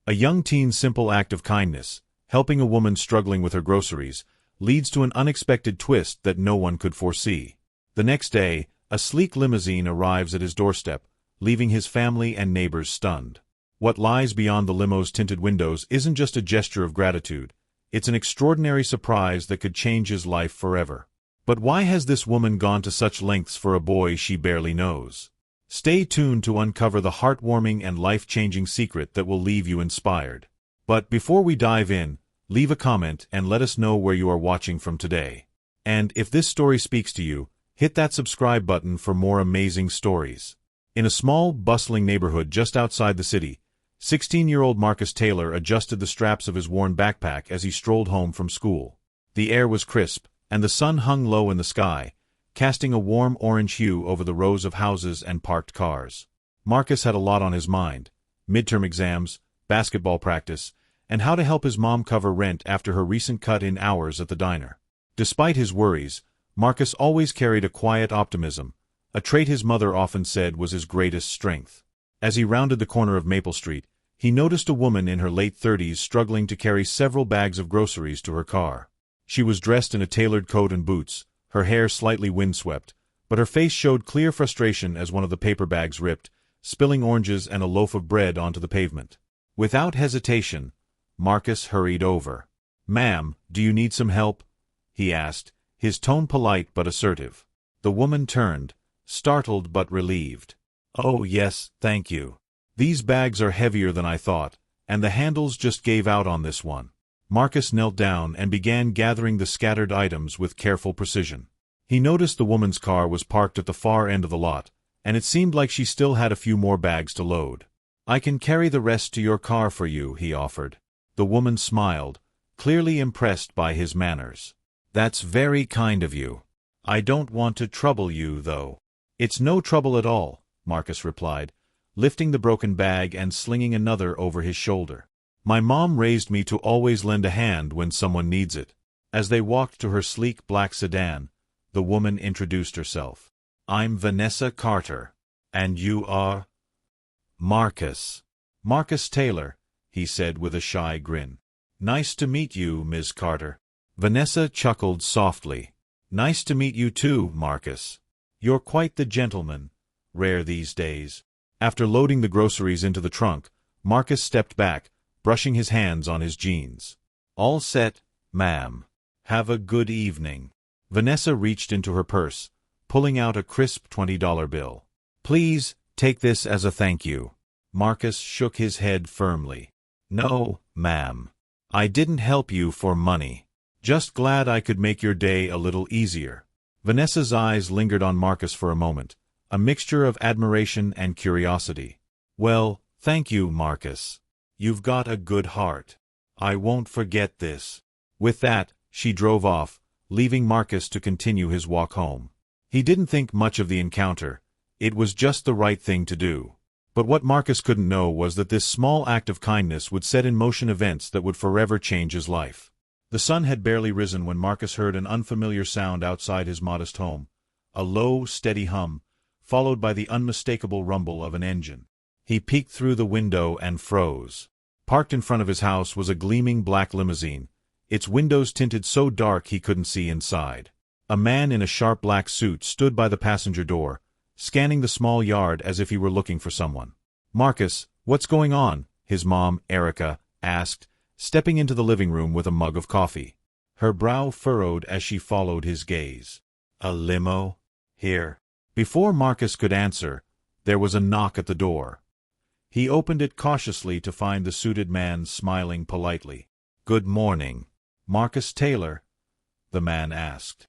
A young teen's simple act of kindness, helping a woman struggling with her groceries, leads to an unexpected twist that no one could foresee. The next day, a sleek limousine arrives at his doorstep, leaving his family and neighbors stunned. What lies beyond the limo's tinted windows isn't just a gesture of gratitude, it's an extraordinary surprise that could change his life forever. But why has this woman gone to such lengths for a boy she barely knows? Stay tuned to uncover the heartwarming and life-changing secret that will leave you inspired. But before we dive in, leave a comment and let us know where you are watching from today. And if this story speaks to you, hit that subscribe button for more amazing stories. In a small, bustling neighborhood just outside the city, 16-year-old Marcus Taylor adjusted the straps of his worn backpack as he strolled home from school. The air was crisp, and the sun hung low in the sky, casting a warm orange hue over the rows of houses and parked cars. Marcus had a lot on his mind: midterm exams, basketball practice, and how to help his mom cover rent after her recent cut in hours at the diner. Despite his worries, Marcus always carried a quiet optimism, a trait his mother often said was his greatest strength. As he rounded the corner of Maple Street, he noticed a woman in her late 30s struggling to carry several bags of groceries to her car. She was dressed in a tailored coat and boots, her hair slightly windswept, but her face showed clear frustration as one of the paper bags ripped, spilling oranges and a loaf of bread onto the pavement. Without hesitation, Marcus hurried over. "Ma'am, do you need some help?" he asked, his tone polite but assertive. The woman turned, startled but relieved. "Oh yes, thank you. These bags are heavier than I thought, and the handles just gave out on this one." Marcus knelt down and began gathering the scattered items with careful precision. He noticed the woman's car was parked at the far end of the lot, and it seemed like she still had a few more bags to load. "I can carry the rest to your car for you," he offered. The woman smiled, clearly impressed by his manners. "That's very kind of you. I don't want to trouble you, though." "It's no trouble at all," Marcus replied, lifting the broken bag and slinging another over his shoulder. "My mom raised me to always lend a hand when someone needs it." As they walked to her sleek black sedan, the woman introduced herself. "I'm Vanessa Carter. And you are?" "Marcus. Marcus Taylor," he said with a shy grin. "Nice to meet you, Ms. Carter." Vanessa chuckled softly. "Nice to meet you too, Marcus. You're quite the gentleman. Rare these days." After loading the groceries into the trunk, Marcus stepped back, brushing his hands on his jeans. "All set, ma'am. Have a good evening." Vanessa reached into her purse, pulling out a crisp $20 bill. "Please, take this as a thank you." Marcus shook his head firmly. "No, ma'am. I didn't help you for money. Just glad I could make your day a little easier." Vanessa's eyes lingered on Marcus for a moment, a mixture of admiration and curiosity. "Well, thank you, Marcus. You've got a good heart. I won't forget this." With that, she drove off, leaving Marcus to continue his walk home. He didn't think much of the encounter. It was just the right thing to do. But what Marcus couldn't know was that this small act of kindness would set in motion events that would forever change his life. The sun had barely risen when Marcus heard an unfamiliar sound outside his modest home, a low, steady hum, followed by the unmistakable rumble of an engine. He peeked through the window and froze. Parked in front of his house was a gleaming black limousine, its windows tinted so dark he couldn't see inside. A man in a sharp black suit stood by the passenger door, scanning the small yard as if he were looking for someone. "Marcus, what's going on?" his mom, Erica, asked, stepping into the living room with a mug of coffee. Her brow furrowed as she followed his gaze. "A limo? Here." Before Marcus could answer, there was a knock at the door. He opened it cautiously to find the suited man smiling politely. "Good morning. Marcus Taylor?" the man asked.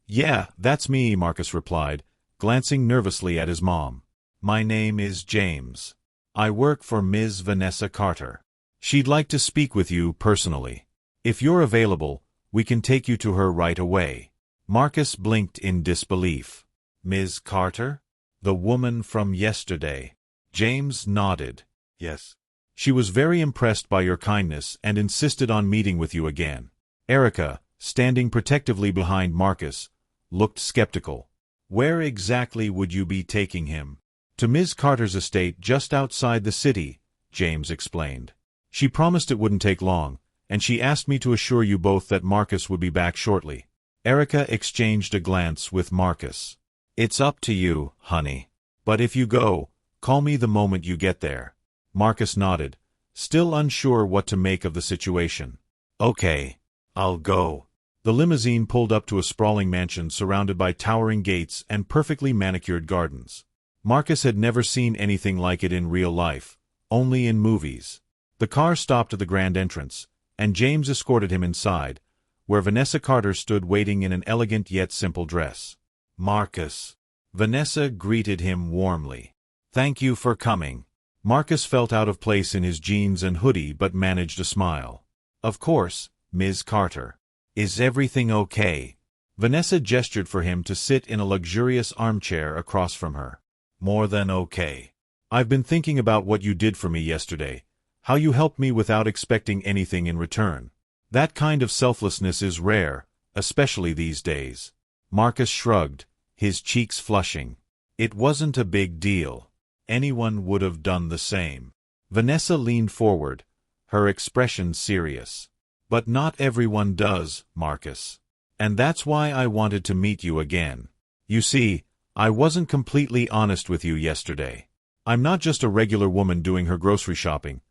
Yeah, that's me," Marcus replied, glancing nervously at his mom. "My name is James. I work for Ms. Vanessa Carter. She'd like to speak with you personally. If you're available, we can take you to her right away." Marcus blinked in disbelief. "Ms. Carter? The woman from yesterday?" James nodded. "Yes. She was very impressed by your kindness and insisted on meeting with you again." Erica, standing protectively behind Marcus, looked skeptical. "Where exactly would you be taking him?" "To Ms. Carter's estate just outside the city," James explained. She promised it wouldn't take long, and she asked me to assure you both that Marcus would be back shortly. Erica exchanged a glance with Marcus. It's up to you, honey. But if you go, call me the moment you get there. Marcus nodded, still unsure what to make of the situation. Okay, I'll go. The limousine pulled up to a sprawling mansion surrounded by towering gates and perfectly manicured gardens. Marcus had never seen anything like it in real life, only in movies. The car stopped at the grand entrance, and James escorted him inside, where Vanessa Carter stood waiting in an elegant yet simple dress. Marcus. Vanessa greeted him warmly. Thank you for coming. Marcus felt out of place in his jeans and hoodie but managed a smile. Of course, Ms. Carter. Is everything okay? Vanessa gestured for him to sit in a luxurious armchair across from her. More than okay. I've been thinking about what you did for me yesterday, how you helped me without expecting anything in return. That kind of selflessness is rare, especially these days. Marcus shrugged, his cheeks flushing. It wasn't a big deal. Anyone would have done the same. Vanessa leaned forward, her expression serious. But not everyone does, Marcus. And that's why I wanted to meet you again. You see, I wasn't completely honest with you yesterday. I'm not just a regular woman doing her grocery shopping.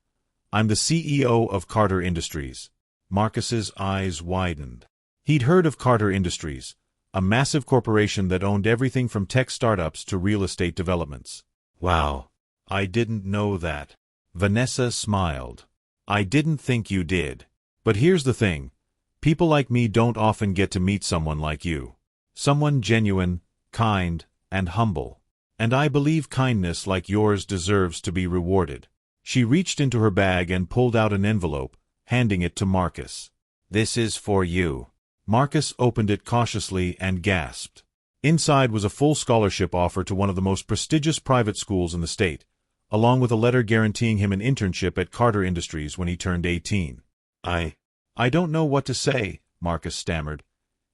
I'm the CEO of Carter Industries. Marcus's eyes widened. He'd heard of Carter Industries, a massive corporation that owned everything from tech startups to real estate developments. Wow, I didn't know that. Vanessa smiled. I didn't think you did. But here's the thing. People like me don't often get to meet someone like you. Someone genuine, kind, and humble. And I believe kindness like yours deserves to be rewarded. She reached into her bag and pulled out an envelope, handing it to Marcus. This is for you. Marcus opened it cautiously and gasped. Inside was a full scholarship offer to one of the most prestigious private schools in the state, along with a letter guaranteeing him an internship at Carter Industries when he turned 18. I don't know what to say, Marcus stammered,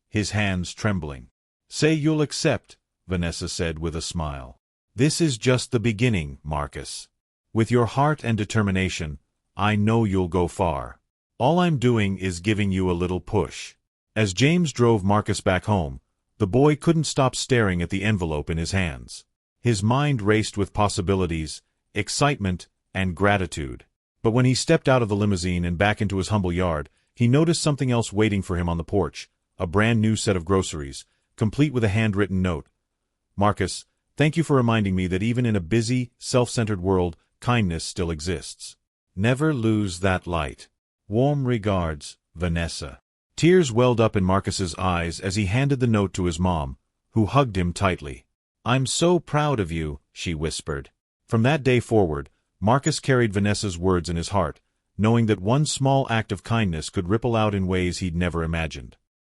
his hands trembling. Say you'll accept, Vanessa said with a smile. This is just the beginning, Marcus. With your heart and determination, I know you'll go far. All I'm doing is giving you a little push. As James drove Marcus back home, the boy couldn't stop staring at the envelope in his hands. His mind raced with possibilities, excitement, and gratitude. But when he stepped out of the limousine and back into his humble yard, he noticed something else waiting for him on the porch, a brand new set of groceries, complete with a handwritten note. Marcus, thank you for reminding me that even in a busy, self-centered world, kindness still exists. Never lose that light. Warm regards, Vanessa. Tears welled up in Marcus's eyes as he handed the note to his mom, who hugged him tightly. I'm so proud of you, she whispered. From that day forward, Marcus carried Vanessa's words in his heart, knowing that one small act of kindness could ripple out in ways he'd never imagined.